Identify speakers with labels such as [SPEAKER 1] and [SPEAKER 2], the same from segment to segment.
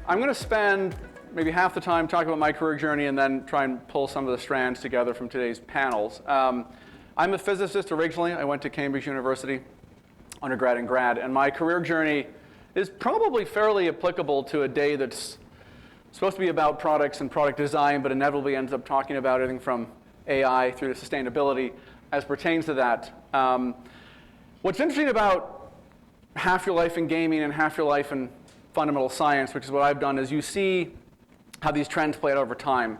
[SPEAKER 1] I'm going to spend maybe half the time talking about my career journey and then try and pull some of the strands together from today's panels. I'm a physicist originally. I went to Cambridge University, undergrad and grad, and my career journey is probably fairly applicable to a day that's supposed to be about products and product design, but inevitably ends up talking about everything from AI through to sustainability as pertains to that. What's interesting about half your life in gaming and half your life in fundamental science, which is what I've done, is you see how these trends play out over time.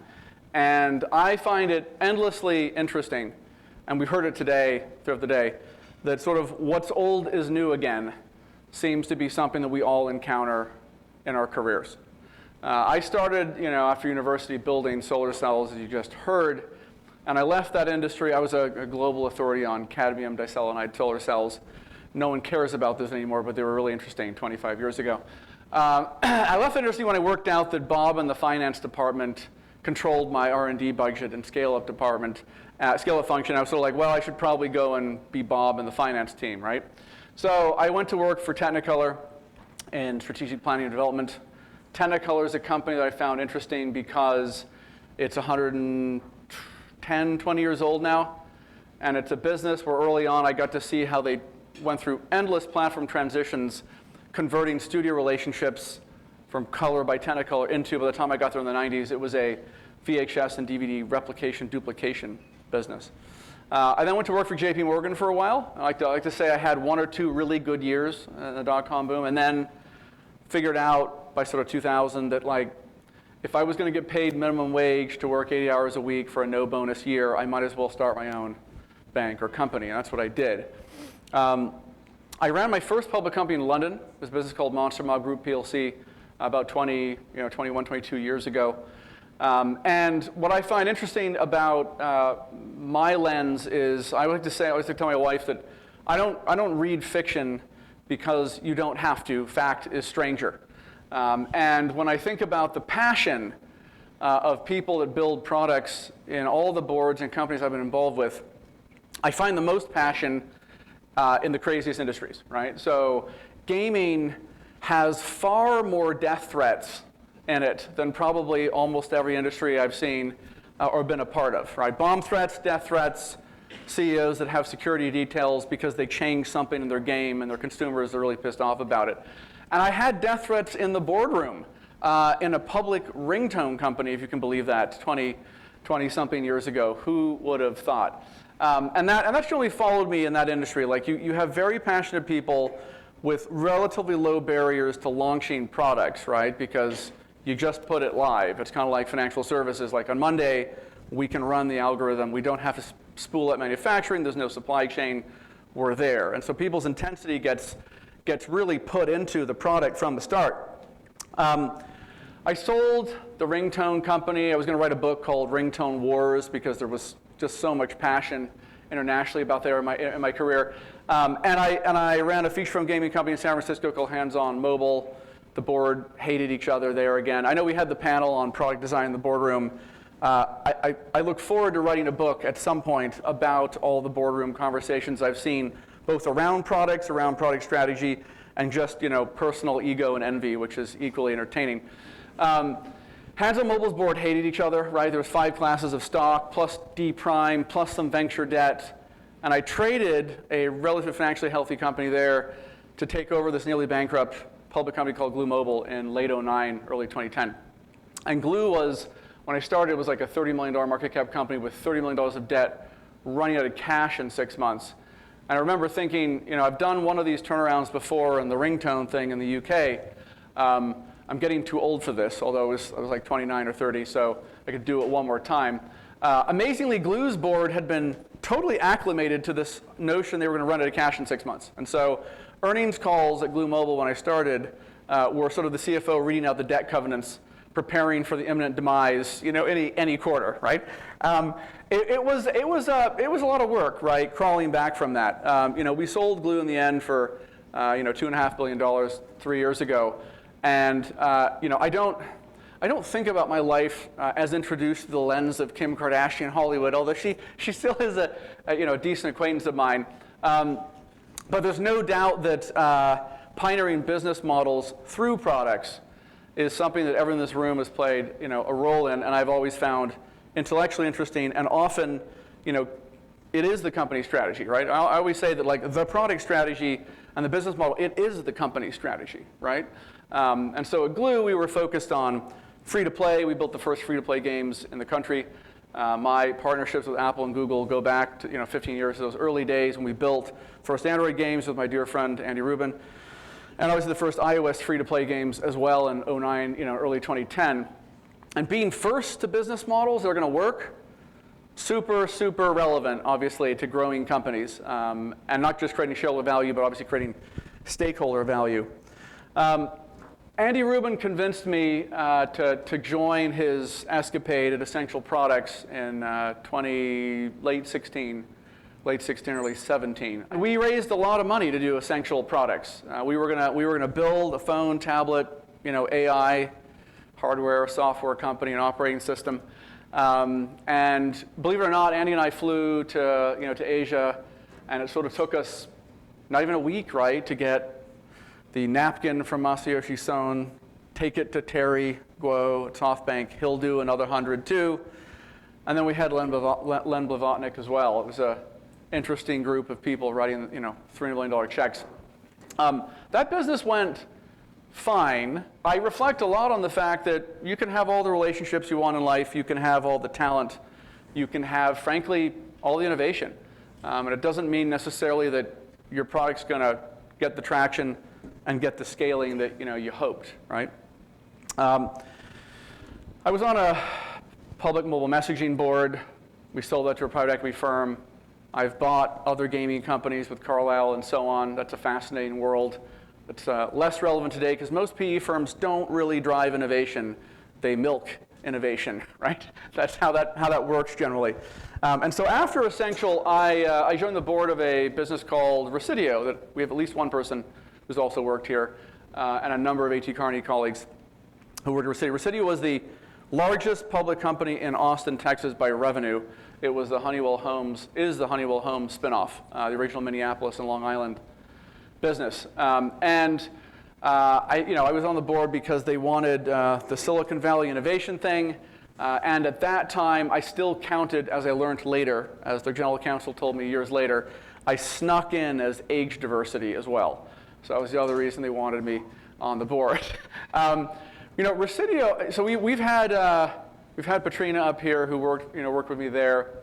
[SPEAKER 1] And I find it endlessly interesting, and we've heard it today, throughout the day, that sort of what's old is new again seems to be something that we all encounter in our careers. I started, after university building solar cells, as you just heard, and I left that industry. I was a global authority on cadmium diselenide solar cells. No one cares about this anymore, but they were really interesting 25 years ago. I left the industry when I worked out that Bob in the finance department controlled my R&D budget and scale-up department, scale-up function. I was sort of like, well, I should probably go and be Bob in the finance team, right? So I went to work for Technicolor in strategic planning and development. Technicolor is a company that I found interesting because it's 110, 20 years old now, and it's a business where early on I got to see how they went through endless platform transitions, converting studio relationships from color by Technicolor into, by the time I got there in the 90s, it was a VHS and DVD replication, duplication business. I then went to work for JP Morgan for a while. I like to say I had 1 or 2 really good years in the dot-com boom, and then figured out by sort of 2000 that if I was going to get paid minimum wage to work 80 hours a week for a no bonus year, I might as well start my own bank or company, and that's what I did. I ran my first public company in London. It was a business called Monster Mob Group PLC about 21, 22 years ago. And what I find interesting about my lens is I like to tell my wife that I don't read fiction because you don't have to. Fact is stranger. And when I think about the passion of people that build products in all the boards and companies I've been involved with, I find the most passion in the craziest industries, right? So gaming has far more death threats in it than probably almost every industry I've seen or been a part of, right? Bomb threats, death threats, CEOs that have security details because they changed something in their game and their consumers are really pissed off about it. And I had death threats in the boardroom in a public ringtone company, if you can believe that, 20-something years ago. Who would have thought? And that's really followed me in that industry. Like you have very passionate people with relatively low barriers to launching products, right? Because you just put it live. It's kind of like financial services. Like on Monday, we can run the algorithm. We don't have to spool up manufacturing. There's no supply chain. We're there. And so people's intensity gets really put into the product from the start. I sold the ringtone company. I was going to write a book called Ringtone Wars because there was just so much passion internationally about there in my career. And I ran a feature film gaming company in San Francisco called Hands On Mobile. The board hated each other there again. I know we had the panel on product design in the boardroom. I look forward to writing a book at some point about all the boardroom conversations I've seen, both around products, around product strategy, and just personal ego and envy, which is equally entertaining. Hands On Mobile's board hated each other, right? There was 5 classes of stock, plus D prime, plus some venture debt. And I traded a relatively financially healthy company there to take over this nearly bankrupt public company called Glue Mobile in late 2009, early 2010. And Glue was, when I started, it was like a $30 million market cap company with $30 million of debt, running out of cash in 6 months. And I remember thinking, I've done one of these turnarounds before in the ringtone thing in the UK. I'm getting too old for this, although I was like 29 or 30, so I could do it one more time. Amazingly, Glue's board had been totally acclimated to this notion they were going to run out of cash in 6 months. And so earnings calls at Glue Mobile when I started were sort of the CFO reading out the debt covenants, preparing for the imminent demise, any quarter, right? It was a lot of work, right? Crawling back from that. We sold Glue in the end for $2.5 billion 3 years ago. And I don't think about my life as introduced through the lens of Kim Kardashian Hollywood, although she still is a decent acquaintance of mine. But there's no doubt that pioneering business models through products is something that everyone in this room has played, a role in, and I've always found intellectually interesting, and often, it is the company strategy, right? I always say that like the product strategy and the business model, it is the company strategy, right? And so at Glue, we were focused on free-to-play. We built the first free-to-play games in the country. My partnerships with Apple and Google go back to 15 years to those early days when we built first Android games with my dear friend Andy Rubin, and obviously the first iOS free-to-play games as well in 2009, early 2010. And being first to business models that are going to work, super, super relevant, obviously, to growing companies, and not just creating shareholder value, but obviously creating stakeholder value. Andy Rubin convinced me to join his escapade at Essential Products in late 16, early 17. We raised a lot of money to do Essential Products. We were gonna build a phone, tablet, AI, hardware, software company, and operating system. And believe it or not, Andy and I flew to Asia, and it sort of took us not even a week, right, to get the napkin from Masayoshi Son, take it to Terry Guo at SoftBank. He'll do another 100 too. And then we had Len Blavatnik as well. It was an interesting group of people writing, $300 million checks. That business went fine. I reflect a lot on the fact that you can have all the relationships you want in life. You can have all the talent. You can have, frankly, all the innovation. And it doesn't mean necessarily that your product's going to get the traction and get the scaling that you hoped, right? I was on a public mobile messaging board. We sold that to a private equity firm. I've bought other gaming companies with Carlyle and so on. That's a fascinating world. It's less relevant today because most PE firms don't really drive innovation. They milk innovation, right? That's how that works generally. And so after Essential, I joined the board of a business called Residio. That we have at least one person who's also worked here, and a number of A.T. Kearney colleagues who worked at Residio. Residio was the largest public company in Austin, Texas by revenue. It was the Honeywell Homes spinoff, the original Minneapolis and Long Island business. I was on the board because they wanted the Silicon Valley innovation thing, and at that time, I still counted, as I learned later, as their general counsel told me years later, I snuck in as age diversity as well. So that was the other reason they wanted me on the board. Residio. So we've had Patrina up here who worked with me there,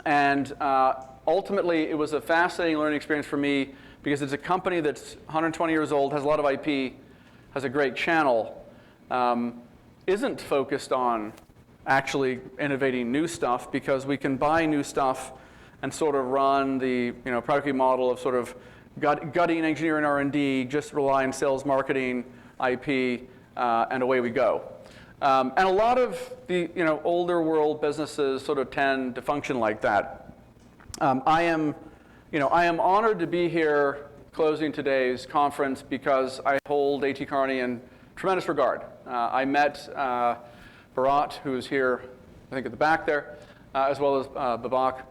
[SPEAKER 1] and ultimately it was a fascinating learning experience for me because it's a company that's 120 years old, has a lot of IP, has a great channel, isn't focused on actually innovating new stuff because we can buy new stuff and sort of run the private equity model of sort of gutting engineering R&D, just rely on sales, marketing, IP, and away we go. And a lot of the older world businesses sort of tend to function like that. I am honored to be here closing today's conference because I hold A.T. Kearney in tremendous regard. I met Bharat, who's here, I think at the back there, as well as Babak.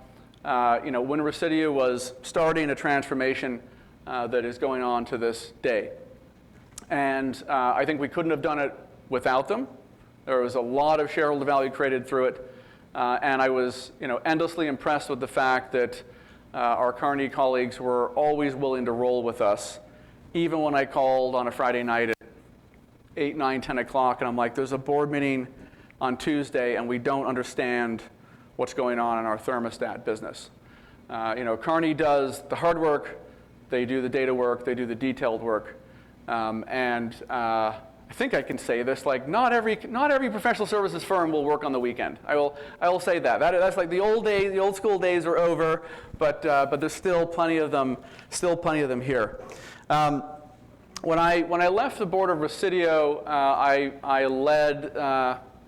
[SPEAKER 1] When Residio was starting a transformation that is going on to this day. And I think we couldn't have done it without them. There was a lot of shareholder value created through it. And I was endlessly impressed with the fact that our Kearney colleagues were always willing to roll with us, even when I called on a Friday night at 8, 9, 10 o'clock, and I'm like, there's a board meeting on Tuesday, and we don't understand what's going on in our thermostat business. Kearney does the hard work, they do the data work, they do the detailed work, and I think I can say this: like, not every professional services firm will work on the weekend. I will say that. That's like the old days, the old school days are over, but there's still plenty of them here. When I left the board of Residio, I led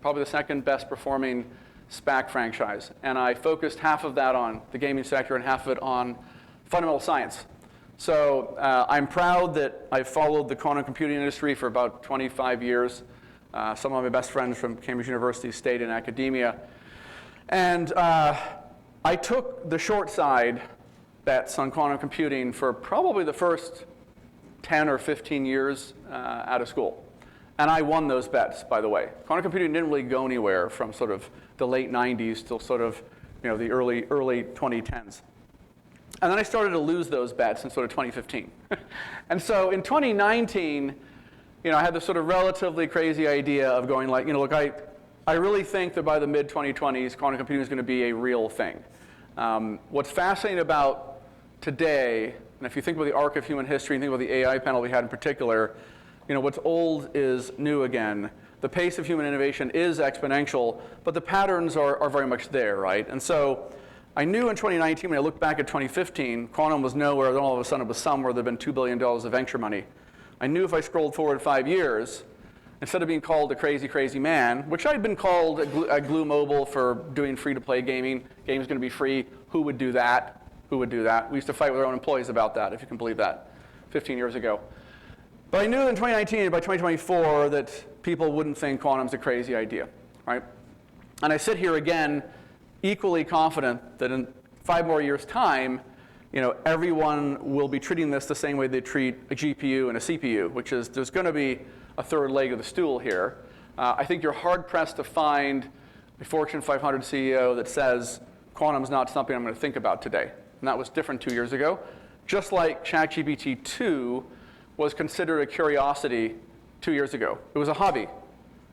[SPEAKER 1] probably the second best performing SPAC franchise, and I focused half of that on the gaming sector and half of it on fundamental science. So I'm proud that I've followed the quantum computing industry for about 25 years. Some of my best friends from Cambridge University stayed in academia. And I took the short side bets on quantum computing for probably the first 10 or 15 years out of school. And I won those bets, by the way. Quantum computing didn't really go anywhere from sort of the late 90s till sort of the early 2010s. And then I started to lose those bets in sort of 2015. And so in 2019, I had this sort of relatively crazy idea of going like, look, I really think that by the mid-2020s, quantum computing is going to be a real thing. What's fascinating about today, and if you think about the arc of human history and think about the AI panel we had in particular, what's old is new again. The pace of human innovation is exponential, but the patterns are very much there, right? And so I knew in 2019, when I looked back at 2015, quantum was nowhere, then all of a sudden it was somewhere there'd been $2 billion of venture money. I knew if I scrolled forward 5 years, instead of being called a crazy, crazy man, which I'd been called at Glue Mobile for doing free-to-play gaming, game's going to be free, who would do that? Who would do that? We used to fight with our own employees about that, if you can believe that, 15 years ago. But I knew in 2019 and by 2024 that people wouldn't think quantum's a crazy idea, right? And I sit here again, equally confident that in 5 more years' time, everyone will be treating this the same way they treat a GPU and a CPU, which is there's going to be a third leg of the stool here. I think you're hard-pressed to find a Fortune 500 CEO that says quantum's not something I'm going to think about today. And that was different 2 years ago. Just like ChatGPT 2 was considered a curiosity 2 years ago. It was a hobby.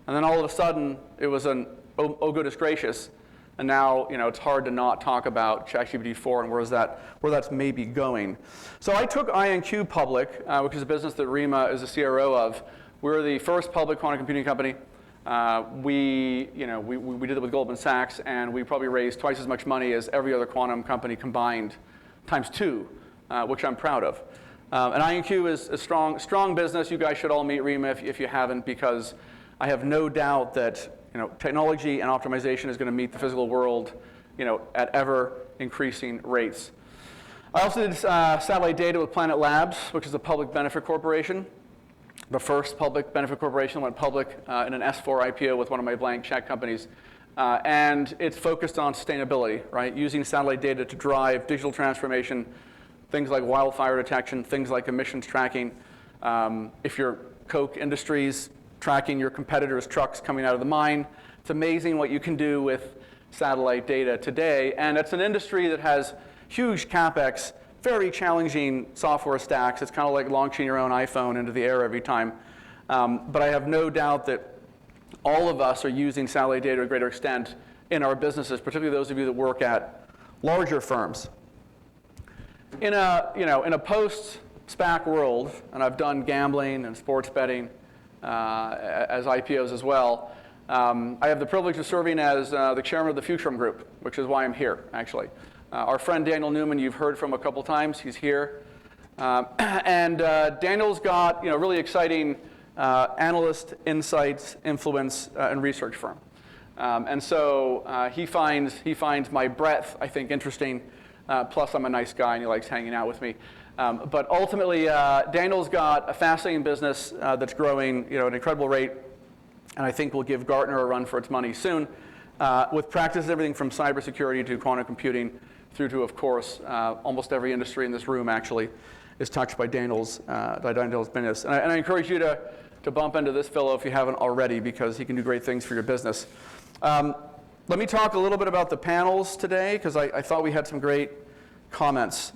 [SPEAKER 1] And then all of a sudden, it was an, oh goodness gracious. And now, it's hard to not talk about ChatGPT 4 and where that's maybe going. So I took IonQ public, which is a business that Rima is a CRO of. We're the first public quantum computing company. We did it with Goldman Sachs, and we probably raised twice as much money as every other quantum company combined, times 2, which I'm proud of. And IonQ is a strong business. You guys should all meet Rima if you haven't, because I have no doubt that technology and optimization is going to meet the physical world, at ever increasing rates. I also did satellite data with Planet Labs, which is a public benefit corporation. The first public benefit corporation went public in an S4 IPO with one of my blank check companies. And it's focused on sustainability, right? Using satellite data to drive digital transformation, things like wildfire detection, things like emissions tracking. If you're Koch Industries, tracking your competitors' trucks coming out of the mine. It's amazing what you can do with satellite data today. And it's an industry that has huge CapEx, very challenging software stacks. It's kind of like launching your own iPhone into the air every time. But I have no doubt that all of us are using satellite data to a greater extent in our businesses, particularly those of you that work at larger firms. In a post-SPAC world, and I've done gambling and sports betting, as IPOs as well. I have the privilege of serving as the chairman of the Futurum Group, which is why I'm here, actually. Our friend Daniel Newman, you've heard from a couple times. He's here. And Daniel's got really exciting analyst insights, influence, and research firm. And so he finds my breadth, I think, interesting. Plus, I'm a nice guy, and he likes hanging out with me. But ultimately, Daniel's got a fascinating business that's growing at an incredible rate, and I think will give Gartner a run for its money soon, with practices everything from cybersecurity to quantum computing through to, of course, almost every industry in this room actually is touched by Daniel's business. And I encourage you to bump into this fellow if you haven't already, because he can do great things for your business. Let me talk a little bit about the panels today, because I thought we had some great comments.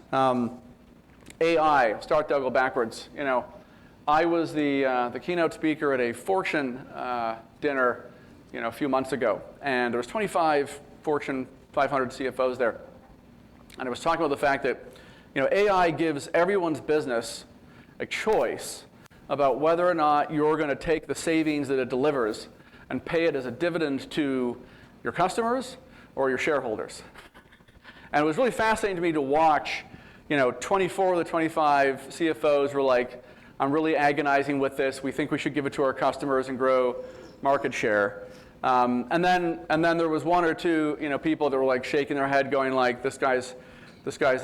[SPEAKER 1] AI, start to go backwards. I was the keynote speaker at a Fortune dinner, a few months ago, and there was 25 Fortune 500 CFOs there, and I was talking about the fact that AI gives everyone's business a choice about whether or not you're going to take the savings that it delivers and pay it as a dividend to your customers or your shareholders. And it was really fascinating to me to watch. 24 of the 25 CFOs were like, I'm really agonizing with this. We think we should give it to our customers and grow market share. And then there was one or two people that were like shaking their head, going like, this guy's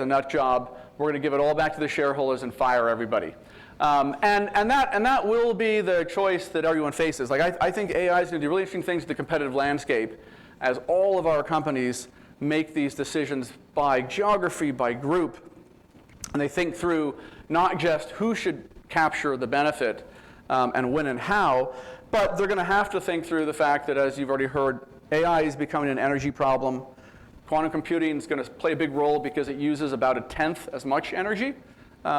[SPEAKER 1] a nut job. We're going to give it all back to the shareholders and fire everybody. And that will be the choice that everyone faces. Like I think AI is going to do really interesting things in the competitive landscape as all of our companies make these decisions by geography, by group. And they think through not just who should capture the benefit, and when and how. But they're going to have to think through the fact that, as you've already heard, AI is becoming an energy problem. Quantum computing is going to play a big role because it uses about 1/10 as much energy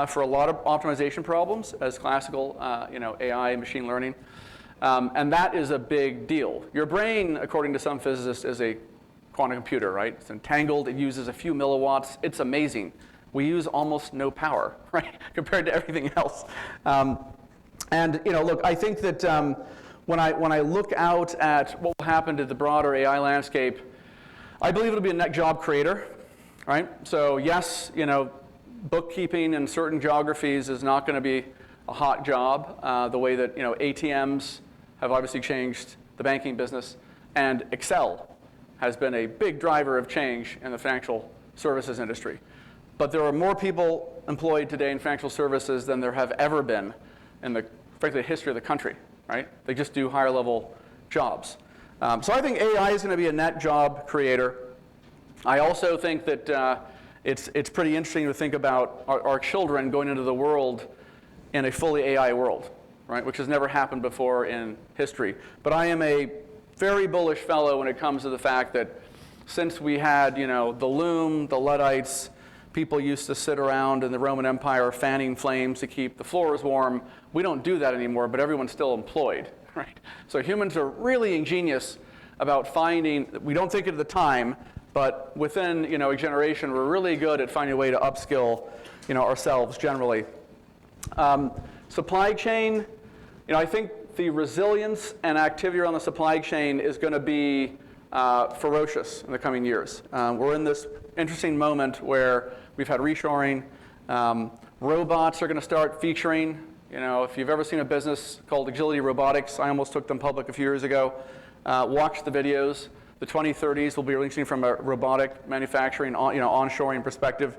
[SPEAKER 1] for a lot of optimization problems as classical AI and machine learning. And that is a big deal. Your brain, according to some physicists, is a quantum computer, right? It's entangled. It uses a few milliwatts. It's amazing. We use almost no power, right, compared to everything else. And look, I think that when I look out at what will happen to the broader AI landscape, I believe it'll be a net job creator, right? So yes, bookkeeping in certain geographies is not going to be a hot job, the way that ATMs have obviously changed the banking business, and Excel has been a big driver of change in the financial services industry. But there are more people employed today in financial services than there have ever been in frankly, the history of the country, right? They just do higher level jobs. So I think AI is going to be a net job creator. I also think that it's pretty interesting to think about our children going into the world in a fully AI world, right? Which has never happened before in history. But I am a very bullish fellow when it comes to the fact that since we had, the loom, the Luddites, people used to sit around in the Roman Empire fanning flames to keep the floors warm. We don't do that anymore, but everyone's still employed, right? So humans are really ingenious about finding, we don't think it at the time, but within a generation, we're really good at finding a way to upskill ourselves generally. Supply chain, I think the resilience and activity around the supply chain is going to be ferocious in the coming years. We're in this interesting moment where we've had reshoring. Robots are going to start featuring. If you've ever seen a business called Agility Robotics, I almost took them public a few years ago. Watch the videos. The 2030s will be releasing from a robotic manufacturing, onshoring perspective.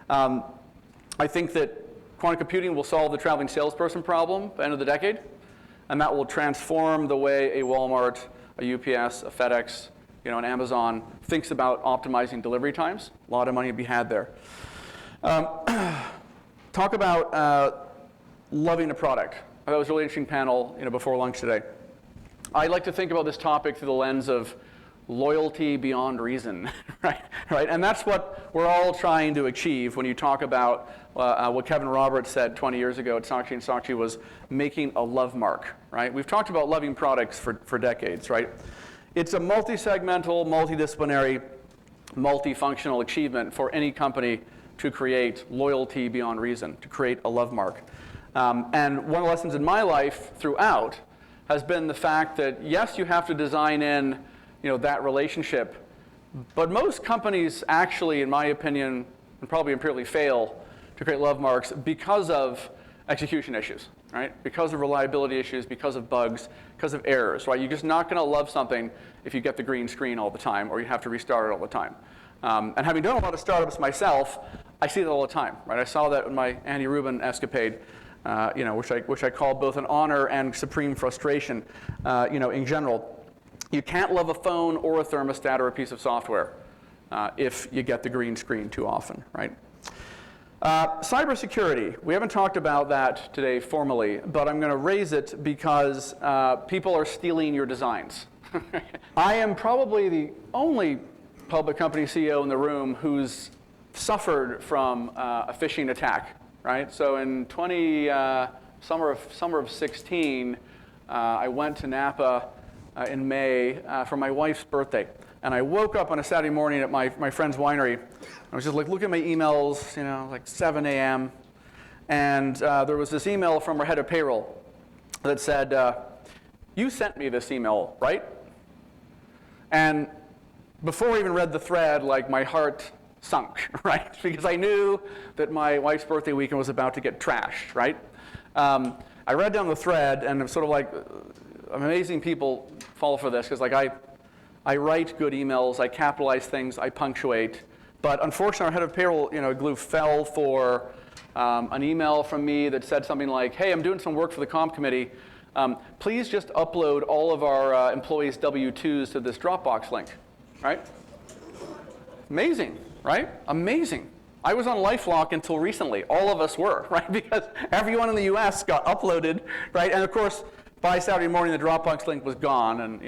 [SPEAKER 1] I think that quantum computing will solve the traveling salesperson problem by the end of the decade, and that will transform the way a Walmart, a UPS, a FedEx, an Amazon thinks about optimizing delivery times. A lot of money to be had there. Talk about loving a product. I thought it was a really interesting panel before lunch today. I like to think about this topic through the lens of loyalty beyond reason, right? And that's what we're all trying to achieve when you talk about what Kevin Roberts said 20 years ago at Saatchi & Saatchi was making a love mark, right? We've talked about loving products for decades, right? It's a multi-segmental, multidisciplinary, multifunctional achievement for any company to create loyalty beyond reason, to create a love mark. And one of the lessons in my life throughout has been the fact that, yes, you have to design in that relationship, but most companies actually, in my opinion, and probably empirically fail to create love marks because of execution issues, right? Because of reliability issues, because of bugs, because of errors, right? You're just not going to love something if you get the green screen all the time or you have to restart it all the time. And having done a lot of startups myself, I see that all the time, right? I saw that in my Andy Rubin escapade, which I call both an honor and supreme frustration, in general. You can't love a phone or a thermostat or a piece of software if you get the green screen too often, right? Cybersecurity. We haven't talked about that today formally, but I'm going to raise it because people are stealing your designs. I am probably the only public company CEO in the room who's suffered from a phishing attack, right? So in summer of 16, I went to Napa in May for my wife's birthday. And I woke up on a Saturday morning at my friend's winery. I was just looking at my emails, like 7 a.m. And there was this email from our head of payroll that said, you sent me this email, right? And before I even read the thread, my heart sunk, right? Because I knew that my wife's birthday weekend was about to get trashed, right? I read down the thread, and it's sort of like, amazing people fall for this, because I write good emails, I capitalize things, I punctuate. But unfortunately, our head of payroll, Glue, fell for an email from me that said something like, hey, I'm doing some work for the comp committee. Please just upload all of our employees' W-2s to this Dropbox link, right? Amazing, right? Amazing. I was on LifeLock until recently. All of us were, right? Because everyone in the US got uploaded, right? And of course, by Saturday morning, the Dropbox link was gone, and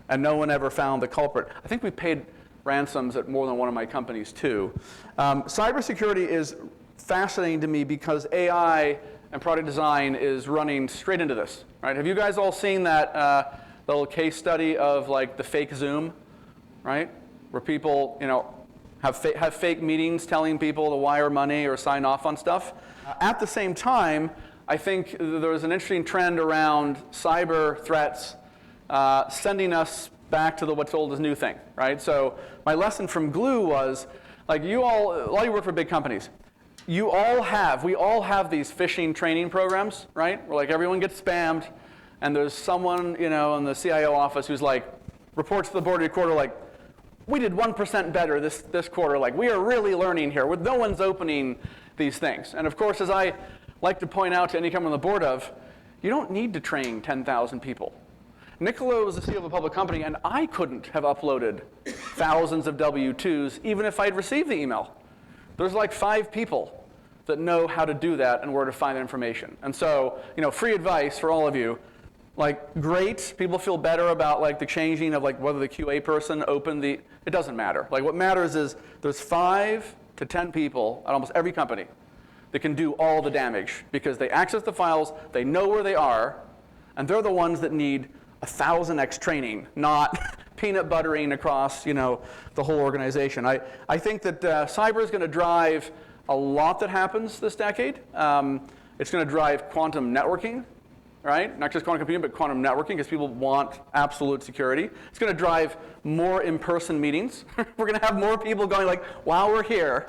[SPEAKER 1] and no one ever found the culprit. I think we paid ransoms at more than one of my companies too. Cybersecurity is fascinating to me because AI and product design is running straight into this, right? Have you guys all seen that little case study of like the fake Zoom, right? Where people, have fake meetings telling people to wire money or sign off on stuff. At the same time, I think there's an interesting trend around cyber threats sending us back to the what's old is new thing, right? So my lesson from Glue was, like a lot of you work for big companies. We all have these phishing training programs, right? Where like everyone gets spammed, and there's someone, in the CIO office who's like, reports to the board of the quarter like, we did 1% better this quarter. Like, we are really learning here. No one's opening these things. And of course, as I like to point out to any company on the board of, you don't need to train 10,000 people. Niccolo was the CEO of a public company, and I couldn't have uploaded thousands of W-2s even if I'd received the email. There's like 5 people that know how to do that and where to find the information. And so, free advice for all of you. Like, great, people feel better about like the changing of like whether the QA person opened it doesn't matter. Like, what matters is there's 5 to 10 people at almost every company that can do all the damage because they access the files, they know where they are, and they're the ones that need 1,000x training, not peanut buttering across, the whole organization. I think that cyber is going to drive a lot that happens this decade. It's going to drive quantum networking, right? Not just quantum computing, but quantum networking, because people want absolute security. It's going to drive more in-person meetings. We're going to have more people going like, while we're here,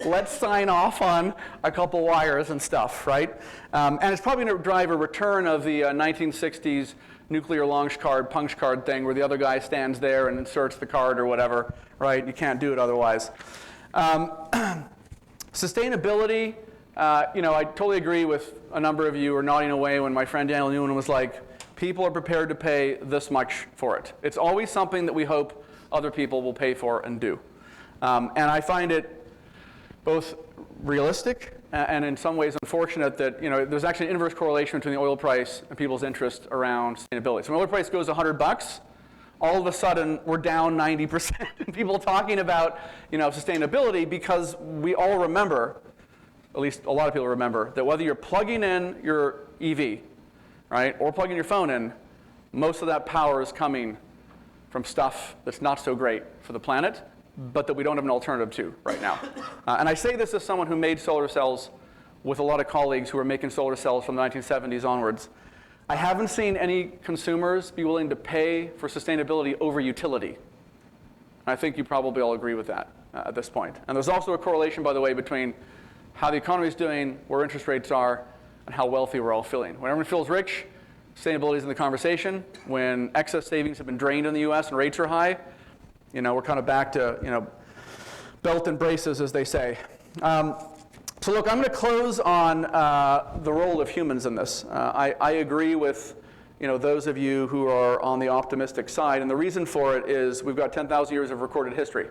[SPEAKER 1] let's sign off on a couple wires and stuff, right? And it's probably going to drive a return of the 1960s nuclear launch card, punch card thing, where the other guy stands there and inserts the card or whatever, right? You can't do it otherwise. Sustainability. I totally agree with a number of you who are nodding away when my friend Daniel Newman was like, people are prepared to pay this much for it. It's always something that we hope other people will pay for and do. And I find it both realistic and in some ways unfortunate that there's actually an inverse correlation between the oil price and people's interest around sustainability. So when oil price goes $100, all of a sudden we're down 90% in people talking about sustainability, because we all remember, at least a lot of people remember, that whether you're plugging in your EV, right, or plugging your phone in, most of that power is coming from stuff that's not so great for the planet, but that we don't have an alternative to right now. And I say this as someone who made solar cells with a lot of colleagues who were making solar cells from the 1970s onwards. I haven't seen any consumers be willing to pay for sustainability over utility. I think you probably all agree with that at this point. And there's also a correlation, by the way, between how the economy is doing, where interest rates are, and how wealthy we're all feeling. When everyone feels rich, sustainability is in the conversation. When excess savings have been drained in the US and rates are high, we're kind of back to, belt and braces, as they say. So look, I'm going to close on the role of humans in this. I agree with those of you who are on the optimistic side, and the reason for it is we've got 10,000 years of recorded history,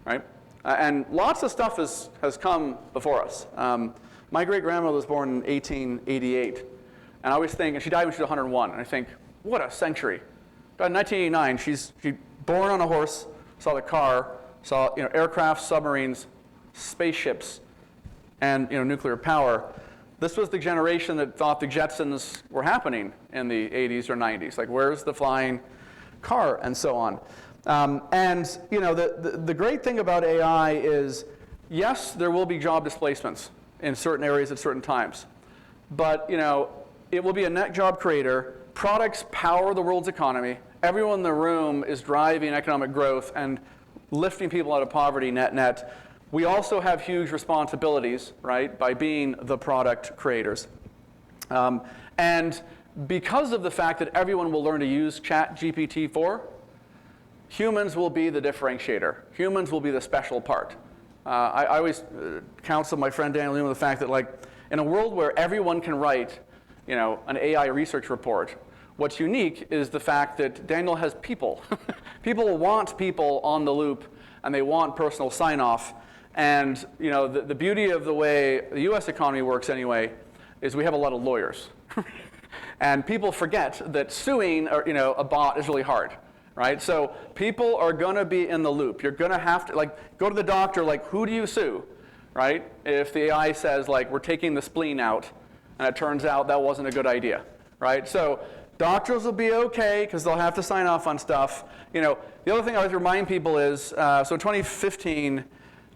[SPEAKER 1] right? And lots of stuff has come before us. My great-grandmother was born in 1888, and I always think, and she died when she was 101, and I think, what a century. Died in 1989, she's born on a horse, saw the car, saw aircraft, submarines, spaceships, and nuclear power. This was the generation that thought the Jetsons were happening in the 80s or 90s. Like, where's the flying car, and so on. And the great thing about AI is, yes, there will be job displacements in certain areas at certain times, but it will be a net job creator. Products power the world's economy. Everyone in the room is driving economic growth and lifting people out of poverty net. We also have huge responsibilities, right, by being the product creators. And because of the fact that everyone will learn to use ChatGPT-4, humans will be the differentiator. Humans will be the special part. I always counsel my friend Daniel Newman with the fact that, like, in a world where everyone can write, an AI research report, what's unique is the fact that Daniel has people. People want people on the loop, and they want personal sign-off. And the beauty of the way the US economy works anyway is we have a lot of lawyers. And people forget that suing a bot is really hard, right? So people are going to be in the loop. You're going to have to go to the doctor, who do you sue, right? If the AI says we're taking the spleen out and it turns out that wasn't a good idea, right? So doctors will be okay because they'll have to sign off on stuff. The other thing I always remind people is, so in 2015,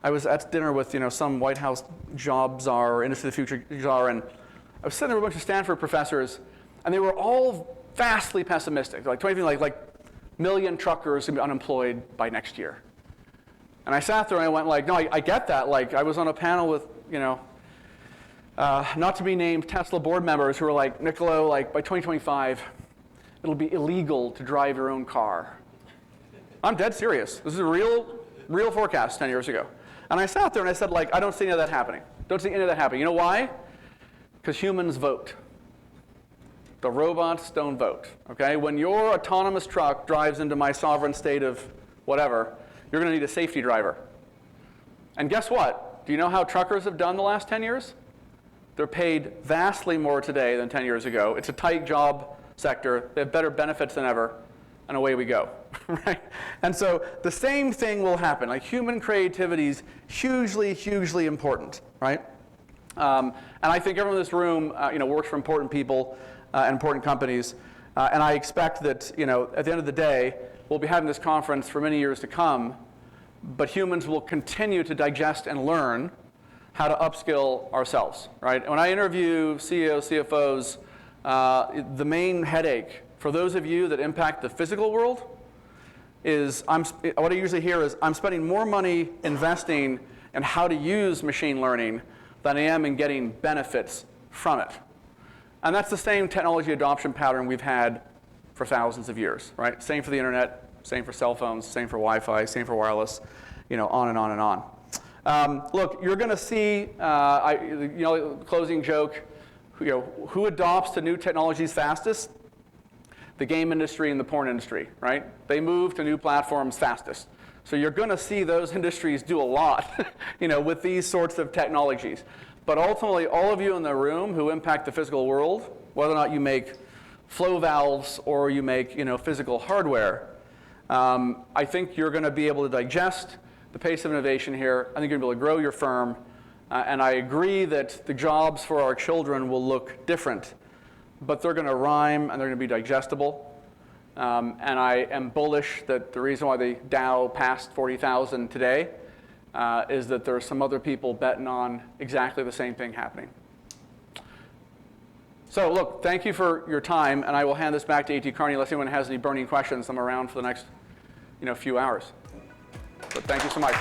[SPEAKER 1] I was at dinner with some White House job czar or industry of the future czar, and I was sitting there with a bunch of Stanford professors, and they were all vastly pessimistic. Like 2015, like million truckers going to be unemployed by next year. And I sat there and I went no, I get that. I was on a panel with not to be named Tesla board members who were like, Niccolo, by 2025, it'll be illegal to drive your own car. I'm dead serious. This is a real forecast 10 years ago. And I sat there and I said, I don't see any of that happening. Don't see any of that happening. You know why? Because humans vote. The robots don't vote, okay? When your autonomous truck drives into my sovereign state of whatever, you're going to need a safety driver. And guess what? Do you know how truckers have done the last 10 years? They're paid vastly more today than 10 years ago. It's a tight job sector. They have better benefits than ever. And away we go, right? And so the same thing will happen. Human creativity is hugely, hugely important, right? And I think everyone in this room, works for important people and important companies. And I expect that, at the end of the day, we'll be having this conference for many years to come. But humans will continue to digest and learn how to upskill ourselves, right? When I interview CEOs, CFOs, the main headache for those of you that impact the physical world is, what I usually hear is, I'm spending more money investing in how to use machine learning than I am in getting benefits from it. And that's the same technology adoption pattern we've had for thousands of years, right? Same for the internet, same for cell phones, same for Wi-Fi, same for wireless, on and on and on. Look, you're going to see, closing joke, who adopts to new technologies fastest? The game industry and the porn industry, right? They move to new platforms fastest. So you're going to see those industries do a lot, with these sorts of technologies. But ultimately, all of you in the room who impact the physical world, whether or not you make flow valves or you make, physical hardware, I think you're going to be able to digest the pace of innovation here. I think you're going to be able to grow your firm. And I agree that the jobs for our children will look different, but they're going to rhyme and they're going to be digestible. And I am bullish that the reason why the Dow passed 40,000 today is that there are some other people betting on exactly the same thing happening. So look, thank you for your time, and I will hand this back to A.T. Kearney unless anyone has any burning questions. I'm around for the next few hours. But thank you so much.